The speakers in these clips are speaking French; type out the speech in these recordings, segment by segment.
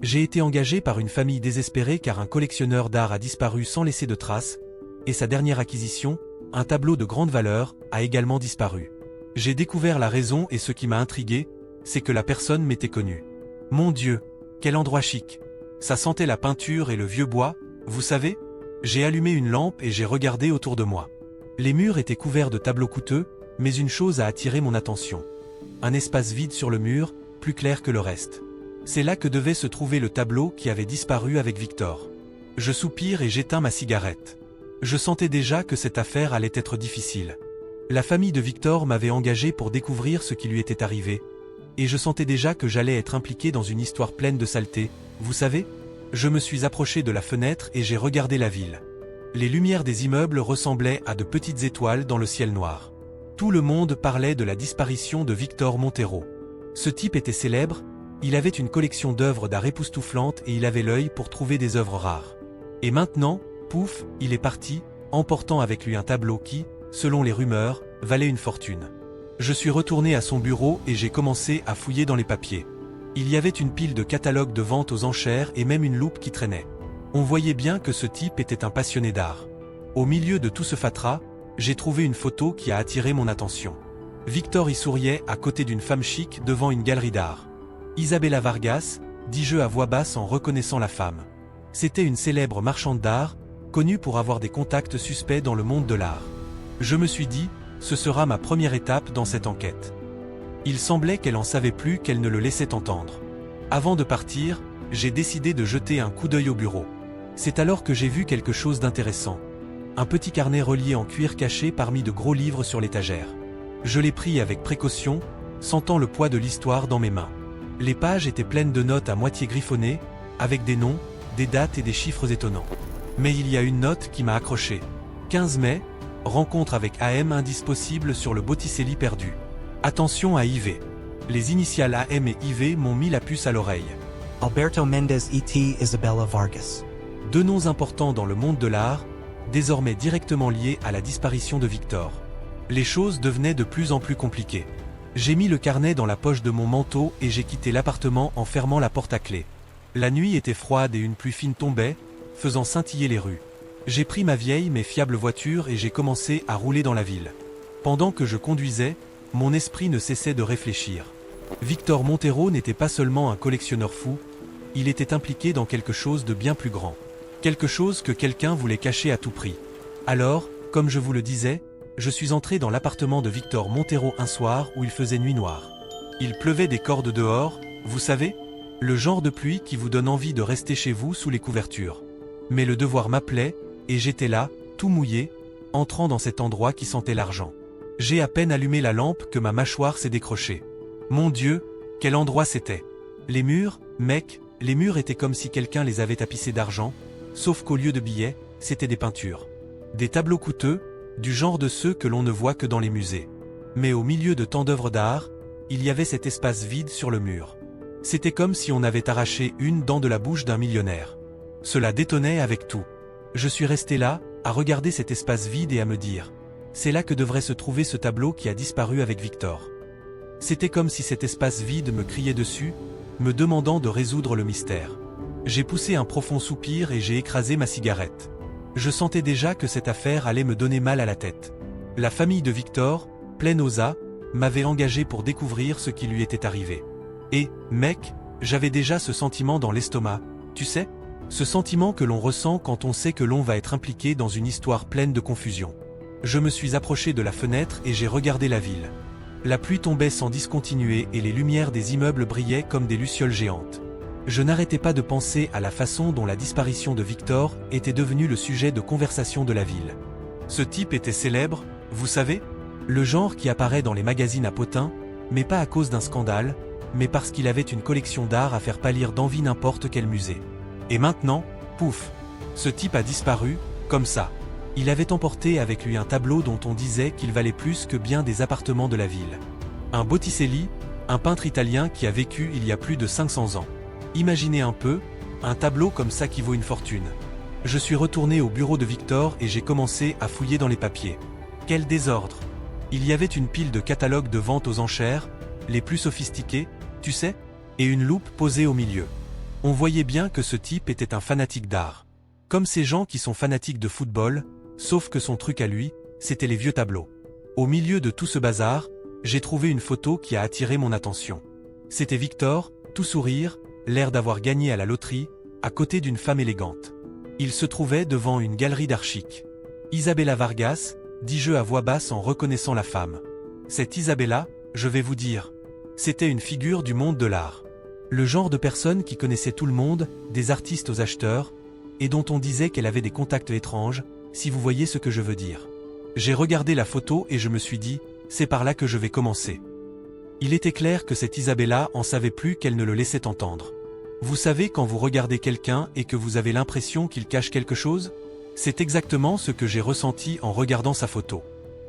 J'ai été engagé par une famille désespérée car un collectionneur d'art a disparu sans laisser de traces, et sa dernière acquisition, un tableau de grande valeur, a également disparu. J'ai découvert la raison et ce qui m'a intrigué, c'est que la personne m'était connue. Mon Dieu, quel endroit chic! Ça sentait la peinture et le vieux bois, vous savez? J'ai allumé une lampe et j'ai regardé autour de moi. Les murs étaient couverts de tableaux coûteux, mais une chose a attiré mon attention. Un espace vide sur le mur, plus clair que le reste. C'est là que devait se trouver le tableau qui avait disparu avec Victor. Je soupire et j'éteins ma cigarette. Je sentais déjà que cette affaire allait être difficile. La famille de Victor m'avait engagé pour découvrir ce qui lui était arrivé, et je sentais déjà que j'allais être impliqué dans une histoire pleine de saleté, vous savez? Je me suis approché de la fenêtre et j'ai regardé la ville. Les lumières des immeubles ressemblaient à de petites étoiles dans le ciel noir. Tout le monde parlait de la disparition de Victor Montero. Ce type était célèbre, il avait une collection d'œuvres d'art époustouflantes et il avait l'œil pour trouver des œuvres rares. Et maintenant, pouf, il est parti, emportant avec lui un tableau qui, selon les rumeurs, valait une fortune. Je suis retourné à son bureau et j'ai commencé à fouiller dans les papiers. Il y avait une pile de catalogues de vente aux enchères et même une loupe qui traînait. On voyait bien que ce type était un passionné d'art. Au milieu de tout ce fatras, j'ai trouvé une photo qui a attiré mon attention. Victor y souriait à côté d'une femme chic devant une galerie d'art. Isabella Vargas, dis-je à voix basse en reconnaissant la femme. C'était une célèbre marchande d'art, connue pour avoir des contacts suspects dans le monde de l'art. Je me suis dit, ce sera ma première étape dans cette enquête. Il semblait qu'elle en savait plus qu'elle ne le laissait entendre. Avant de partir, j'ai décidé de jeter un coup d'œil au bureau. C'est alors que j'ai vu quelque chose d'intéressant. Un petit carnet relié en cuir caché parmi de gros livres sur l'étagère. Je l'ai pris avec précaution, sentant le poids de l'histoire dans mes mains. Les pages étaient pleines de notes à moitié griffonnées, avec des noms, des dates et des chiffres étonnants. Mais il y a une note qui m'a accroché. 15 mai, rencontre avec AM, indice possible sur le Botticelli perdu. Attention à IV. Les initiales AM et IV m'ont mis la puce à l'oreille. Alberto Mendez et Isabella Vargas. Deux noms importants dans le monde de l'art, désormais directement liés à la disparition de Victor. Les choses devenaient de plus en plus compliquées. J'ai mis le carnet dans la poche de mon manteau et j'ai quitté l'appartement en fermant la porte à clé. La nuit était froide et une pluie fine tombait, faisant scintiller les rues. J'ai pris ma vieille mais fiable voiture et j'ai commencé à rouler dans la ville. Pendant que je conduisais, mon esprit ne cessait de réfléchir. Victor Montero n'était pas seulement un collectionneur fou, il était impliqué dans quelque chose de bien plus grand. Quelque chose que quelqu'un voulait cacher à tout prix. Alors, comme je vous le disais, je suis entré dans l'appartement de Victor Montero un soir où il faisait nuit noire. Il pleuvait des cordes dehors, vous savez, le genre de pluie qui vous donne envie de rester chez vous sous les couvertures. Mais le devoir m'appelait, et j'étais là, tout mouillé, entrant dans cet endroit qui sentait l'argent. J'ai à peine allumé la lampe que ma mâchoire s'est décrochée. Mon Dieu, quel endroit c'était! Les murs, mec, les murs étaient comme si quelqu'un les avait tapissés d'argent, sauf qu'au lieu de billets, c'étaient des peintures. Des tableaux coûteux, du genre de ceux que l'on ne voit que dans les musées. Mais au milieu de tant d'œuvres d'art, il y avait cet espace vide sur le mur. C'était comme si on avait arraché une dent de la bouche d'un millionnaire. Cela détonnait avec tout. Je suis resté là, à regarder cet espace vide et à me dire, c'est là que devrait se trouver ce tableau qui a disparu avec Victor. C'était comme si cet espace vide me criait dessus, me demandant de résoudre le mystère. J'ai poussé un profond soupir et j'ai écrasé ma cigarette. Je sentais déjà que cette affaire allait me donner mal à la tête. La famille de Victor, pleine aux as, m'avait engagé pour découvrir ce qui lui était arrivé. Et, mec, j'avais déjà ce sentiment dans l'estomac, tu sais? Ce sentiment que l'on ressent quand on sait que l'on va être impliqué dans une histoire pleine de confusion. Je me suis approché de la fenêtre et j'ai regardé la ville. La pluie tombait sans discontinuer et les lumières des immeubles brillaient comme des lucioles géantes. Je n'arrêtais pas de penser à la façon dont la disparition de Victor était devenue le sujet de conversation de la ville. Ce type était célèbre, vous savez? Le genre qui apparaît dans les magazines à potins, mais pas à cause d'un scandale, mais parce qu'il avait une collection d'art à faire pâlir d'envie n'importe quel musée. Et maintenant, pouf, ce type a disparu, comme ça. Il avait emporté avec lui un tableau dont on disait qu'il valait plus que bien des appartements de la ville. Un Botticelli, un peintre italien qui a vécu il y a plus de 500 ans. Imaginez un peu, un tableau comme ça qui vaut une fortune. Je suis retourné au bureau de Victor et j'ai commencé à fouiller dans les papiers. Quel désordre! Il y avait une pile de catalogues de vente aux enchères, les plus sophistiqués, tu sais, et une loupe posée au milieu. On voyait bien que ce type était un fanatique d'art. Comme ces gens qui sont fanatiques de football, sauf que son truc à lui, c'était les vieux tableaux. Au milieu de tout ce bazar, j'ai trouvé une photo qui a attiré mon attention. C'était Victor, tout sourire, l'air d'avoir gagné à la loterie, à côté d'une femme élégante. Il se trouvait devant une galerie d'art chic. Isabella Vargas, dis-je à voix basse en reconnaissant la femme. Cette Isabella, je vais vous dire, c'était une figure du monde de l'art. Le genre de personne qui connaissait tout le monde, des artistes aux acheteurs, et dont on disait qu'elle avait des contacts étranges, si vous voyez ce que je veux dire. J'ai regardé la photo et je me suis dit, c'est par là que je vais commencer. Il était clair que cette Isabella en savait plus qu'elle ne le laissait entendre. Vous savez quand vous regardez quelqu'un et que vous avez l'impression qu'il cache quelque chose? C'est exactement ce que j'ai ressenti en regardant sa photo.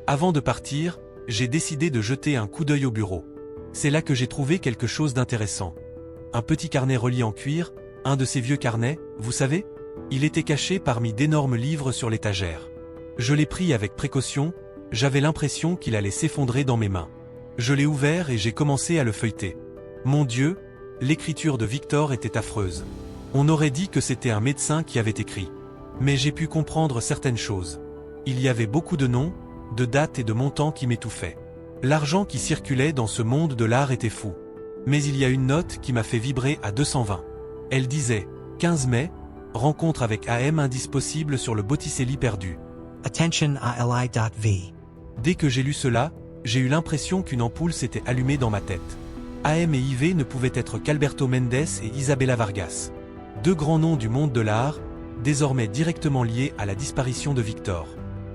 Avant de partir, j'ai décidé de jeter un coup d'œil au bureau. C'est là que j'ai trouvé quelque chose d'intéressant. Un petit carnet relié en cuir, un de ces vieux carnets, vous savez? Il était caché parmi d'énormes livres sur l'étagère. Je l'ai pris avec précaution, j'avais l'impression qu'il allait s'effondrer dans mes mains. Je l'ai ouvert et j'ai commencé à le feuilleter. Mon Dieu, l'écriture de Victor était affreuse. On aurait dit que c'était un médecin qui avait écrit. Mais j'ai pu comprendre certaines choses. Il y avait beaucoup de noms, de dates et de montants qui m'étouffaient. L'argent qui circulait dans ce monde de l'art était fou. Mais il y a une note qui m'a fait vibrer à 220. Elle disait, 15 mai, rencontre avec AM indispossible sur le Botticelli perdu. Attention ALI.V. Dès que j'ai lu cela, j'ai eu l'impression qu'une ampoule s'était allumée dans ma tête. AM et IV ne pouvaient être qu'Alberto Mendes et Isabella Vargas. Deux grands noms du monde de l'art, désormais directement liés à la disparition de Victor.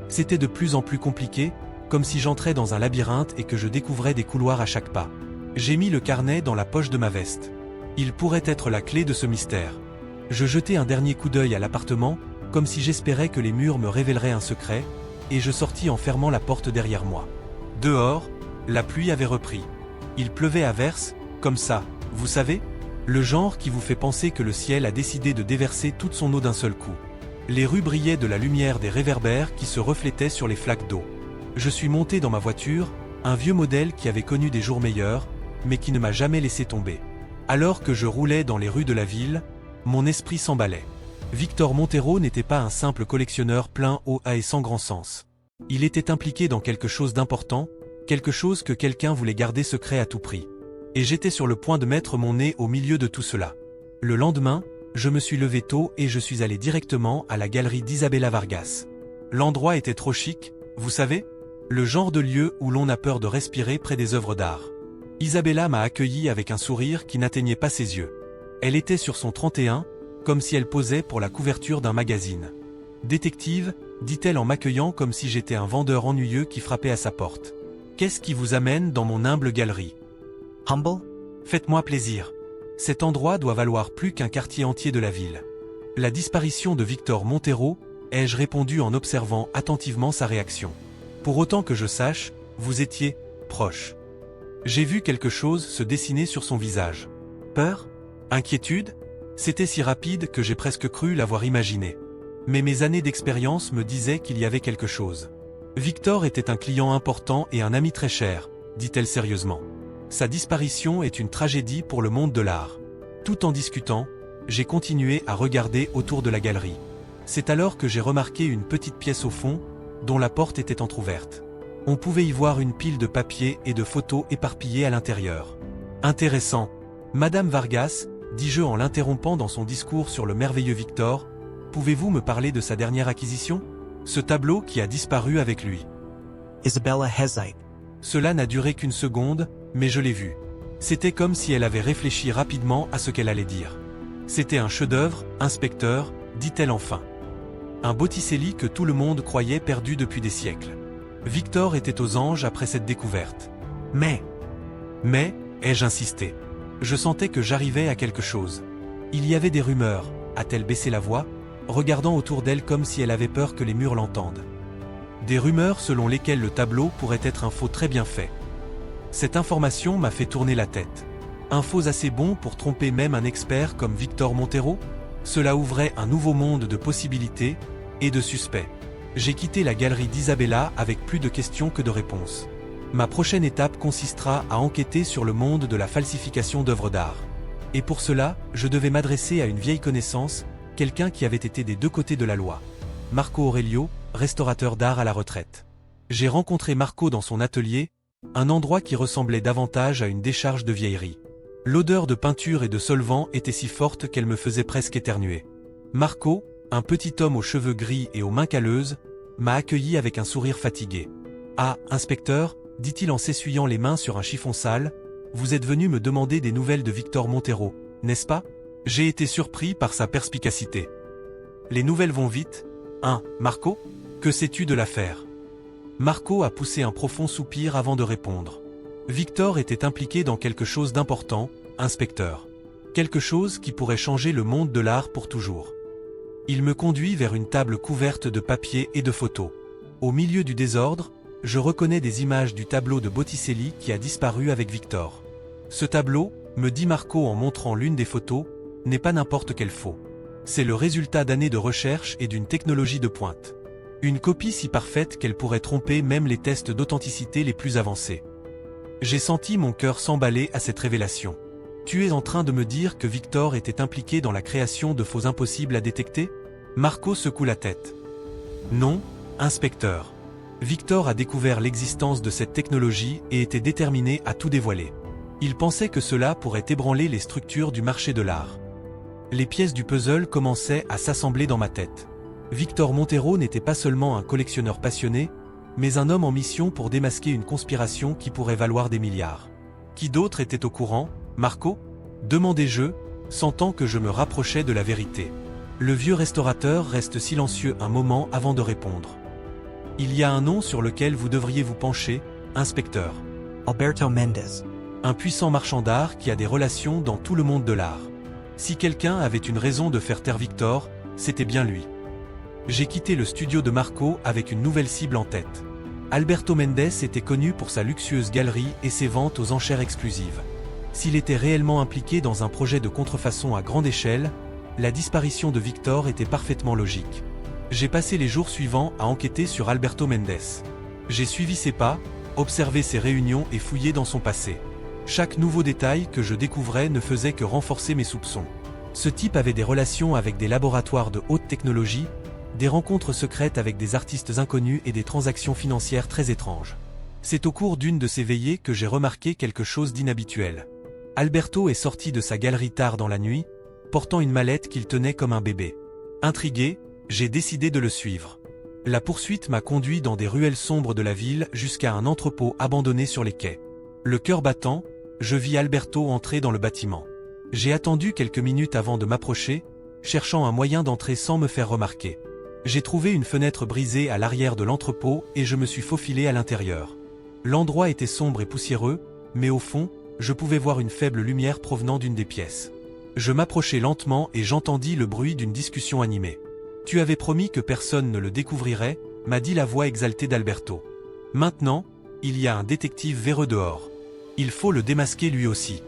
C'était de plus en plus compliqué, comme si j'entrais dans un labyrinthe et que je découvrais des couloirs à chaque pas. J'ai mis le carnet dans la poche de ma veste. Il pourrait être la clé de ce mystère. Je jetai un dernier coup d'œil à l'appartement, comme si j'espérais que les murs me révéleraient un secret, et je sortis en fermant la porte derrière moi. Dehors, la pluie avait repris. Il pleuvait à verse, comme ça, vous savez? Le genre qui vous fait penser que le ciel a décidé de déverser toute son eau d'un seul coup. Les rues brillaient de la lumière des réverbères qui se reflétaient sur les flaques d'eau. Je suis monté dans ma voiture, un vieux modèle qui avait connu des jours meilleurs, mais qui ne m'a jamais laissé tomber. Alors que je roulais dans les rues de la ville, mon esprit s'emballait. Victor Montero n'était pas un simple collectionneur plein haut et sans grand sens. Il était impliqué dans quelque chose d'important, quelque chose que quelqu'un voulait garder secret à tout prix. Et j'étais sur le point de mettre mon nez au milieu de tout cela. Le lendemain, je me suis levé tôt et je suis allé directement à la galerie d'Isabella Vargas. L'endroit était trop chic, vous savez? Le genre de lieu où l'on a peur de respirer près des œuvres d'art. Isabella m'a accueilli avec un sourire qui n'atteignait pas ses yeux. Elle était sur son 31, comme si elle posait pour la couverture d'un magazine. « Détective », dit-elle en m'accueillant comme si j'étais un vendeur ennuyeux qui frappait à sa porte. « Qu'est-ce qui vous amène dans mon humble galerie ?»« Humble? Faites-moi plaisir. Cet endroit doit valoir plus qu'un quartier entier de la ville. » La disparition de Victor Montero, ai-je répondu en observant attentivement sa réaction. Pour autant que je sache, vous étiez proche. J'ai vu quelque chose se dessiner sur son visage. Peur? Inquiétude? C'était si rapide que j'ai presque cru l'avoir imaginé. Mais mes années d'expérience me disaient qu'il y avait quelque chose. Victor était un client important et un ami très cher, dit-elle sérieusement. Sa disparition est une tragédie pour le monde de l'art. Tout en discutant, j'ai continué à regarder autour de la galerie. C'est alors que j'ai remarqué une petite pièce au fond, dont la porte était entr'ouverte. On pouvait y voir une pile de papiers et de photos éparpillées à l'intérieur. Intéressant. Madame Vargas, dis-je en l'interrompant dans son discours sur le merveilleux Victor, pouvez-vous me parler de sa dernière acquisition? Ce tableau qui a disparu avec lui. Isabella hesitated. Cela n'a duré qu'une seconde, mais je l'ai vu. C'était comme si elle avait réfléchi rapidement à ce qu'elle allait dire. C'était un chef-d'œuvre, inspecteur, dit-elle enfin. Un Botticelli que tout le monde croyait perdu depuis des siècles. Victor était aux anges après cette découverte. Mais, ai-je insisté. Je sentais que j'arrivais à quelque chose. Il y avait des rumeurs, a-t-elle baissé la voix, regardant autour d'elle comme si elle avait peur que les murs l'entendent. Des rumeurs selon lesquelles le tableau pourrait être un faux très bien fait. Cette information m'a fait tourner la tête. Un faux assez bon pour tromper même un expert comme Victor Montero? Cela ouvrait un nouveau monde de possibilités et de suspects. J'ai quitté la galerie d'Isabella avec plus de questions que de réponses. Ma prochaine étape consistera à enquêter sur le monde de la falsification d'œuvres d'art. Et pour cela, je devais m'adresser à une vieille connaissance, quelqu'un qui avait été des deux côtés de la loi. Marco Aurelio, restaurateur d'art à la retraite. J'ai rencontré Marco dans son atelier, un endroit qui ressemblait davantage à une décharge de vieillerie. L'odeur de peinture et de solvant était si forte qu'elle me faisait presque éternuer. Marco, un petit homme aux cheveux gris et aux mains calleuses, m'a accueilli avec un sourire fatigué. « Ah, inspecteur », dit-il en s'essuyant les mains sur un chiffon sale, « vous êtes venu me demander des nouvelles de Victor Montero, n'est-ce pas ?» J'ai été surpris par sa perspicacité. « Les nouvelles vont vite. Hein, Marco ? Que sais-tu de l'affaire ?» Marco a poussé un profond soupir avant de répondre. Victor était impliqué dans quelque chose d'important, inspecteur. Quelque chose qui pourrait changer le monde de l'art pour toujours. Il me conduit vers une table couverte de papiers et de photos. Au milieu du désordre, je reconnais des images du tableau de Botticelli qui a disparu avec Victor. Ce tableau, me dit Marco en montrant l'une des photos, n'est pas n'importe quelle faux. C'est le résultat d'années de recherche et d'une technologie de pointe. Une copie si parfaite qu'elle pourrait tromper même les tests d'authenticité les plus avancés. J'ai senti mon cœur s'emballer à cette révélation. Tu es en train de me dire que Victor était impliqué dans la création de faux impossibles à détecter ? Marco secoue la tête. Non, inspecteur. Victor a découvert l'existence de cette technologie et était déterminé à tout dévoiler. Il pensait que cela pourrait ébranler les structures du marché de l'art. Les pièces du puzzle commençaient à s'assembler dans ma tête. Victor Montero n'était pas seulement un collectionneur passionné, mais un homme en mission pour démasquer une conspiration qui pourrait valoir des milliards. Qui d'autre était au courant, Marco ? Demandai-je, sentant que je me rapprochais de la vérité. Le vieux restaurateur reste silencieux un moment avant de répondre. Il y a un nom sur lequel vous devriez vous pencher, inspecteur. Alberto Mendez. Un puissant marchand d'art qui a des relations dans tout le monde de l'art. Si quelqu'un avait une raison de faire taire Victor, c'était bien lui. J'ai quitté le studio de Marco avec une nouvelle cible en tête. Alberto Mendez était connu pour sa luxueuse galerie et ses ventes aux enchères exclusives. S'il était réellement impliqué dans un projet de contrefaçon à grande échelle, la disparition de Victor était parfaitement logique. J'ai passé les jours suivants à enquêter sur Alberto Mendez. J'ai suivi ses pas, observé ses réunions et fouillé dans son passé. Chaque nouveau détail que je découvrais ne faisait que renforcer mes soupçons. Ce type avait des relations avec des laboratoires de haute technologie, des rencontres secrètes avec des artistes inconnus et des transactions financières très étranges. C'est au cours d'une de ces veillées que j'ai remarqué quelque chose d'inhabituel. Alberto est sorti de sa galerie tard dans la nuit, portant une mallette qu'il tenait comme un bébé. Intrigué, j'ai décidé de le suivre. La poursuite m'a conduit dans des ruelles sombres de la ville jusqu'à un entrepôt abandonné sur les quais. Le cœur battant, je vis Alberto entrer dans le bâtiment. J'ai attendu quelques minutes avant de m'approcher, cherchant un moyen d'entrer sans me faire remarquer. J'ai trouvé une fenêtre brisée à l'arrière de l'entrepôt et je me suis faufilé à l'intérieur. L'endroit était sombre et poussiéreux, mais au fond, je pouvais voir une faible lumière provenant d'une des pièces. Je m'approchai lentement et j'entendis le bruit d'une discussion animée. « Tu avais promis que personne ne le découvrirait », m'a dit la voix exaltée d'Alberto. « Maintenant, il y a un détective véreux dehors. Il faut le démasquer lui aussi. »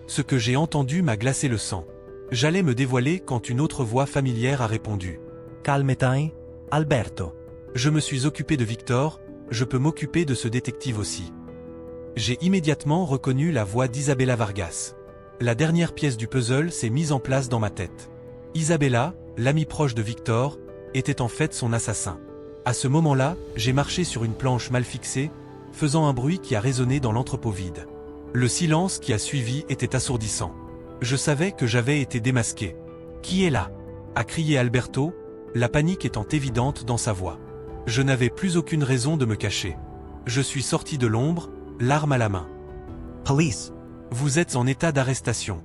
Ce que j'ai entendu m'a glacé le sang. J'allais me dévoiler quand une autre voix familière a répondu. Calmetai, Alberto. Je me suis occupé de Victor, je peux m'occuper de ce détective aussi. J'ai immédiatement reconnu la voix d'Isabella Vargas. La dernière pièce du puzzle s'est mise en place dans ma tête. Isabella, l'amie proche de Victor, était en fait son assassin. À ce moment-là, j'ai marché sur une planche mal fixée, faisant un bruit qui a résonné dans l'entrepôt vide. Le silence qui a suivi était assourdissant. Je savais que j'avais été démasqué. « Qui est là ?» a crié Alberto, la panique étant évidente dans sa voix. Je n'avais plus aucune raison de me cacher. Je suis sorti de l'ombre, l'arme à la main. Police. Vous êtes en état d'arrestation.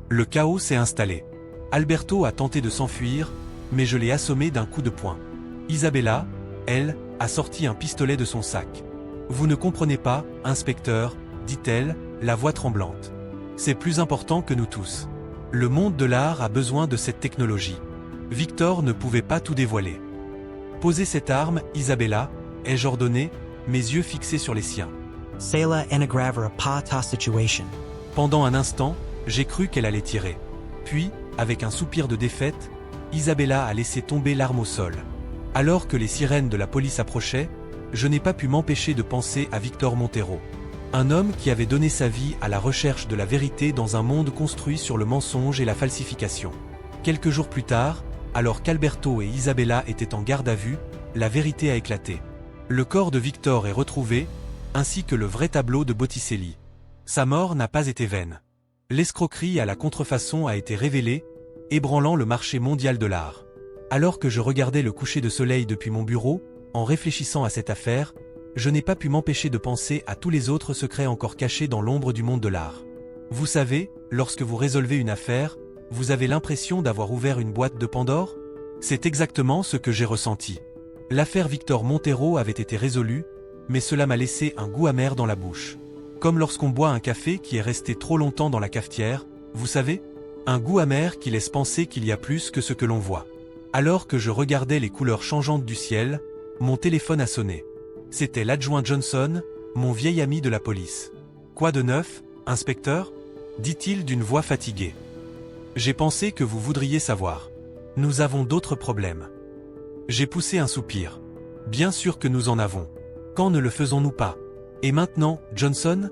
Le chaos s'est installé. Alberto a tenté de s'enfuir, mais je l'ai assommé d'un coup de poing. Isabella, elle, a sorti un pistolet de son sac. Vous ne comprenez pas, inspecteur, dit-elle, la voix tremblante. C'est plus important que nous tous. Le monde de l'art a besoin de cette technologie. Victor ne pouvait pas tout dévoiler. Posez cette arme, Isabella, ai-je ordonné, mes yeux fixés sur les siens. Sela Enagravera Pata Situation. Pendant un instant, j'ai cru qu'elle allait tirer. Puis, avec un soupir de défaite, Isabella a laissé tomber l'arme au sol. Alors que les sirènes de la police approchaient, je n'ai pas pu m'empêcher de penser à Victor Montero. Un homme qui avait donné sa vie à la recherche de la vérité dans un monde construit sur le mensonge et la falsification. Quelques jours plus tard, alors qu'Alberto et Isabella étaient en garde à vue, la vérité a éclaté. Le corps de Victor est retrouvé, ainsi que le vrai tableau de Botticelli. Sa mort n'a pas été vaine. L'escroquerie à la contrefaçon a été révélée, ébranlant le marché mondial de l'art. Alors que je regardais le coucher de soleil depuis mon bureau, en réfléchissant à cette affaire, je n'ai pas pu m'empêcher de penser à tous les autres secrets encore cachés dans l'ombre du monde de l'art. Vous savez, lorsque vous résolvez une affaire, vous avez l'impression d'avoir ouvert une boîte de Pandore? C'est exactement ce que j'ai ressenti. L'affaire Victor Montero avait été résolue, mais cela m'a laissé un goût amer dans la bouche. Comme lorsqu'on boit un café qui est resté trop longtemps dans la cafetière, vous savez? Un goût amer qui laisse penser qu'il y a plus que ce que l'on voit. Alors que je regardais les couleurs changeantes du ciel, mon téléphone a sonné. C'était l'adjoint Johnson, mon vieil ami de la police. « Quoi de neuf, inspecteur ?» dit-il d'une voix fatiguée. « J'ai pensé que vous voudriez savoir. Nous avons d'autres problèmes. » J'ai poussé un soupir. « Bien sûr que nous en avons. Quand ne le faisons-nous pas? Et maintenant, Johnson ?»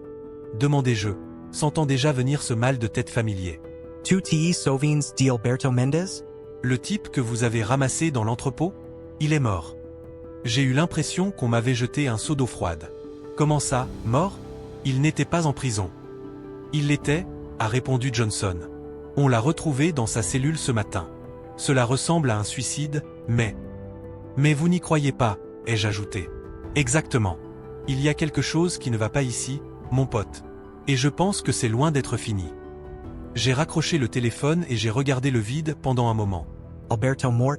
demandai-je, sentant déjà venir ce mal de tête familier. « Tu te souviens d'Alberto Mendez? Le type que vous avez ramassé dans l'entrepôt? Il est mort. » J'ai eu l'impression qu'on m'avait jeté un seau d'eau froide. « Comment ça, mort? Il n'était pas en prison. »« Il l'était, » a répondu Johnson. « On l'a retrouvé dans sa cellule ce matin. Cela ressemble à un suicide, mais... »« Mais vous n'y croyez pas, » ai-je ajouté. « Exactement. Il y a quelque chose qui ne va pas ici, mon pote. Et je pense que c'est loin d'être fini. » J'ai raccroché le téléphone et j'ai regardé le vide pendant un moment. « Alberto mort? »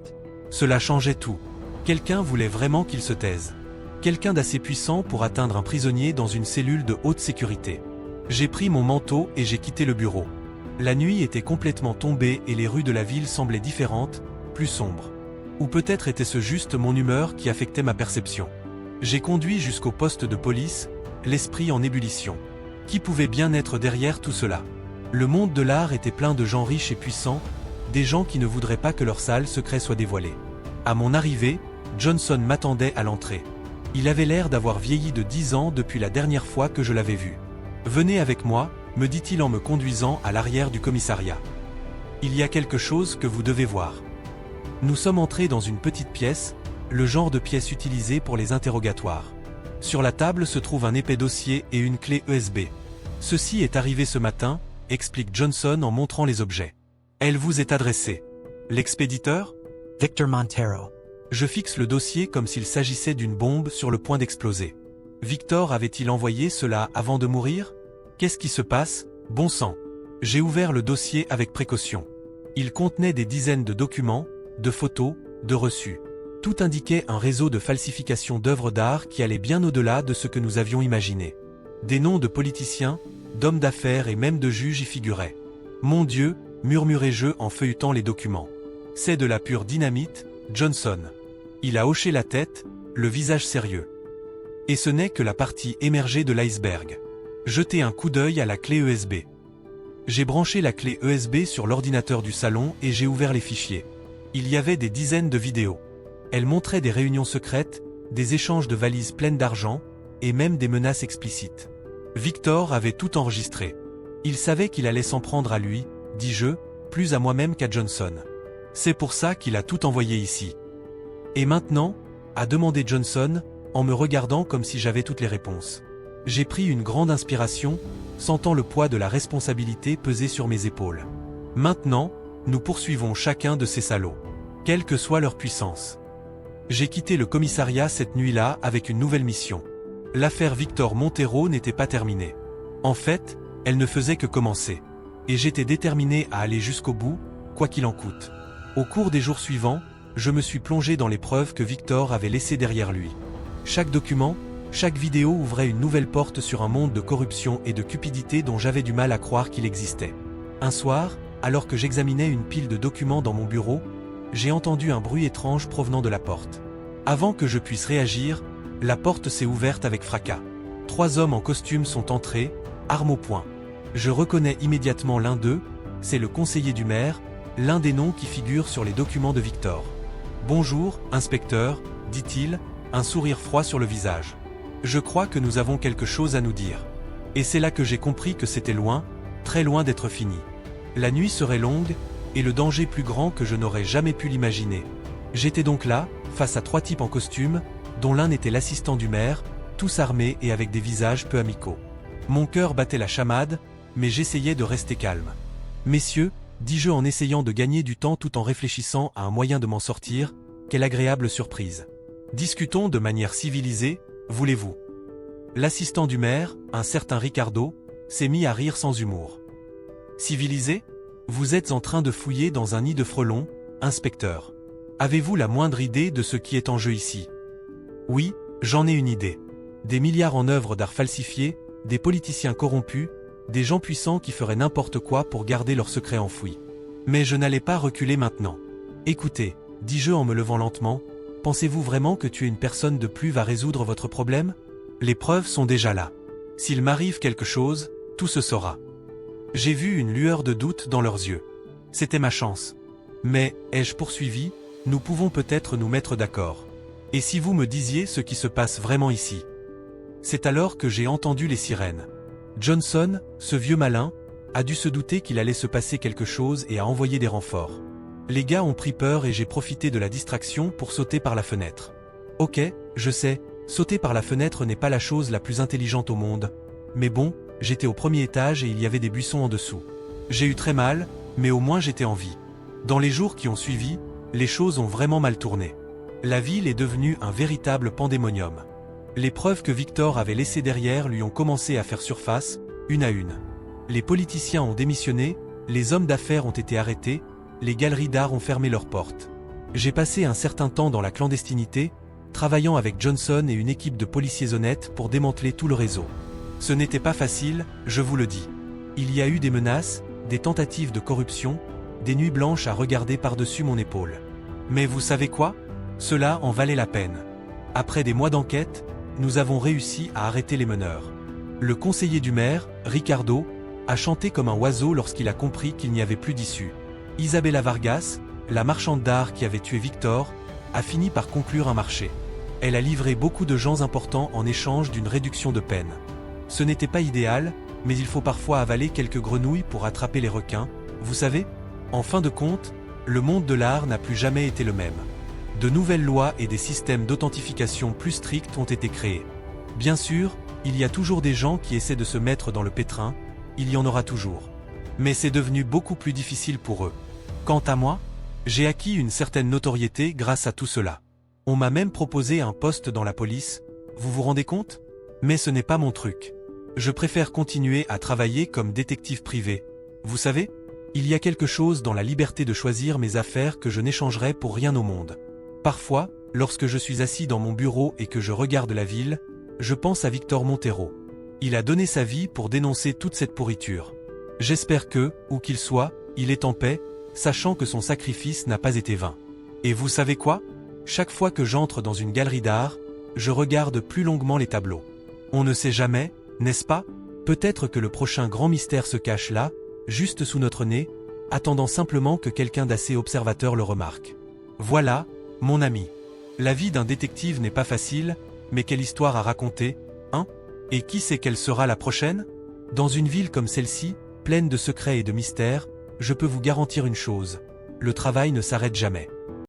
Cela changeait tout. Quelqu'un voulait vraiment qu'il se taise. Quelqu'un d'assez puissant pour atteindre un prisonnier dans une cellule de haute sécurité. J'ai pris mon manteau et j'ai quitté le bureau. La nuit était complètement tombée et les rues de la ville semblaient différentes, plus sombres. Ou peut-être était-ce juste mon humeur qui affectait ma perception. J'ai conduit jusqu'au poste de police, l'esprit en ébullition. Qui pouvait bien être derrière tout cela? Le monde de l'art était plein de gens riches et puissants, des gens qui ne voudraient pas que leur sale secret soit dévoilé. À mon arrivée, Johnson m'attendait à l'entrée. Il avait l'air d'avoir vieilli de 10 ans depuis la dernière fois que je l'avais vu. « Venez avec moi », me dit-il en me conduisant à l'arrière du commissariat. « Il y a quelque chose que vous devez voir. » Nous sommes entrés dans une petite pièce, le genre de pièce utilisée pour les interrogatoires. Sur la table se trouve un épais dossier et une clé USB. « Ceci est arrivé ce matin », explique Johnson en montrant les objets. « Elle vous est adressée. L'expéditeur ? Victor Montero. » Je fixe le dossier comme s'il s'agissait d'une bombe sur le point d'exploser. Victor avait-il envoyé cela avant de mourir? Qu'est-ce qui se passe? Bon sang. J'ai ouvert le dossier avec précaution. Il contenait des dizaines de documents, de photos, de reçus. Tout indiquait un réseau de falsification d'œuvres d'art qui allait bien au-delà de ce que nous avions imaginé. Des noms de politiciens, d'hommes d'affaires et même de juges y figuraient. Mon Dieu, murmurai-je en feuilletant les documents. C'est de la pure dynamite, Johnson. Il a hoché la tête, le visage sérieux. Et ce n'est que la partie émergée de l'iceberg. Jetez un coup d'œil à la clé USB. J'ai branché la clé USB sur l'ordinateur du salon et j'ai ouvert les fichiers. Il y avait des dizaines de vidéos. Elles montraient des réunions secrètes, des échanges de valises pleines d'argent, et même des menaces explicites. Victor avait tout enregistré. Il savait qu'il allait s'en prendre à lui, dis-je, plus à moi-même qu'à Johnson. C'est pour ça qu'il a tout envoyé ici. Et maintenant, a demandé Johnson, en me regardant comme si j'avais toutes les réponses. J'ai pris une grande inspiration, sentant le poids de la responsabilité peser sur mes épaules. Maintenant, nous poursuivons chacun de ces salauds, quelle que soit leur puissance. J'ai quitté le commissariat cette nuit-là avec une nouvelle mission. L'affaire Victor Montero n'était pas terminée. En fait, elle ne faisait que commencer. Et j'étais déterminé à aller jusqu'au bout, quoi qu'il en coûte. Au cours des jours suivants, je me suis plongé dans les preuves que Victor avait laissées derrière lui. Chaque document, chaque vidéo ouvrait une nouvelle porte sur un monde de corruption et de cupidité dont j'avais du mal à croire qu'il existait. Un soir, alors que j'examinais une pile de documents dans mon bureau, j'ai entendu un bruit étrange provenant de la porte. Avant que je puisse réagir, la porte s'est ouverte avec fracas. 3 hommes en costume sont entrés, armes au poing. Je reconnais immédiatement l'un d'eux, c'est le conseiller du maire, l'un des noms qui figurent sur les documents de Victor. « Bonjour, inspecteur », dit-il, un sourire froid sur le visage. « Je crois que nous avons quelque chose à nous dire. » Et c'est là que j'ai compris que c'était loin, très loin d'être fini. La nuit serait longue, et le danger plus grand que je n'aurais jamais pu l'imaginer. J'étais donc là, face à 3 types en costume, dont l'un était l'assistant du maire, tous armés et avec des visages peu amicaux. Mon cœur battait la chamade, mais j'essayais de rester calme. « Messieurs, dis-je en essayant de gagner du temps tout en réfléchissant à un moyen de m'en sortir, quelle agréable surprise. Discutons de manière civilisée, voulez-vous » L'assistant du maire, un certain Ricardo, s'est mis à rire sans humour. « Civilisé ? Vous êtes en train de fouiller dans un nid de frelons, inspecteur. Avez-vous la moindre idée de ce qui est en jeu ici ? Oui, j'en ai une idée. Des milliards en œuvres d'art falsifiées, des politiciens corrompus, des gens puissants qui feraient n'importe quoi pour garder leurs secrets enfouis. Mais je n'allais pas reculer maintenant. Écoutez, dis-je en me levant lentement, pensez-vous vraiment que tuer une personne de plus va résoudre votre problème ? Les preuves sont déjà là. S'il m'arrive quelque chose, tout se saura. J'ai vu une lueur de doute dans leurs yeux. C'était ma chance. Mais, ai-je poursuivi, nous pouvons peut-être nous mettre d'accord. Et si vous me disiez ce qui se passe vraiment ici ? C'est alors que j'ai entendu les sirènes. Johnson, ce vieux malin, a dû se douter qu'il allait se passer quelque chose et a envoyé des renforts. Les gars ont pris peur et j'ai profité de la distraction pour sauter par la fenêtre. Ok, je sais, sauter par la fenêtre n'est pas la chose la plus intelligente au monde. Mais bon, j'étais au premier étage et il y avait des buissons en dessous. J'ai eu très mal, mais au moins j'étais en vie. Dans les jours qui ont suivi, les choses ont vraiment mal tourné. La ville est devenue un véritable pandémonium. Les preuves que Victor avait laissées derrière lui ont commencé à faire surface, une à une. Les politiciens ont démissionné, les hommes d'affaires ont été arrêtés, les galeries d'art ont fermé leurs portes. J'ai passé un certain temps dans la clandestinité, travaillant avec Johnson et une équipe de policiers honnêtes pour démanteler tout le réseau. Ce n'était pas facile, je vous le dis. Il y a eu des menaces, des tentatives de corruption, des nuits blanches à regarder par-dessus mon épaule. Mais vous savez quoi ? Cela en valait la peine. Après des mois d'enquête, nous avons réussi à arrêter les meneurs. Le conseiller du maire, Ricardo, a chanté comme un oiseau lorsqu'il a compris qu'il n'y avait plus d'issue. Isabella Vargas, la marchande d'art qui avait tué Victor, a fini par conclure un marché. Elle a livré beaucoup de gens importants en échange d'une réduction de peine. Ce n'était pas idéal, mais il faut parfois avaler quelques grenouilles pour attraper les requins, vous savez ? En fin de compte, le monde de l'art n'a plus jamais été le même. De nouvelles lois et des systèmes d'authentification plus stricts ont été créés. Bien sûr, il y a toujours des gens qui essaient de se mettre dans le pétrin, il y en aura toujours. Mais c'est devenu beaucoup plus difficile pour eux. Quant à moi, j'ai acquis une certaine notoriété grâce à tout cela. On m'a même proposé un poste dans la police, vous vous rendez compte ? Mais ce n'est pas mon truc. Je préfère continuer à travailler comme détective privé. Vous savez, il y a quelque chose dans la liberté de choisir mes affaires que je n'échangerai pour rien au monde. Parfois, lorsque je suis assis dans mon bureau et que je regarde la ville, je pense à Victor Montero. Il a donné sa vie pour dénoncer toute cette pourriture. J'espère que, où qu'il soit, il est en paix, sachant que son sacrifice n'a pas été vain. Et vous savez quoi ? Chaque fois que j'entre dans une galerie d'art, je regarde plus longuement les tableaux. On ne sait jamais, n'est-ce pas ? Peut-être que le prochain grand mystère se cache là, juste sous notre nez, attendant simplement que quelqu'un d'assez observateur le remarque. Voilà, mon ami. La vie d'un détective n'est pas facile, mais quelle histoire à raconter, hein ? Et qui sait quelle sera la prochaine ? Dans une ville comme celle-ci, pleine de secrets et de mystères, je peux vous garantir une chose, le travail ne s'arrête jamais.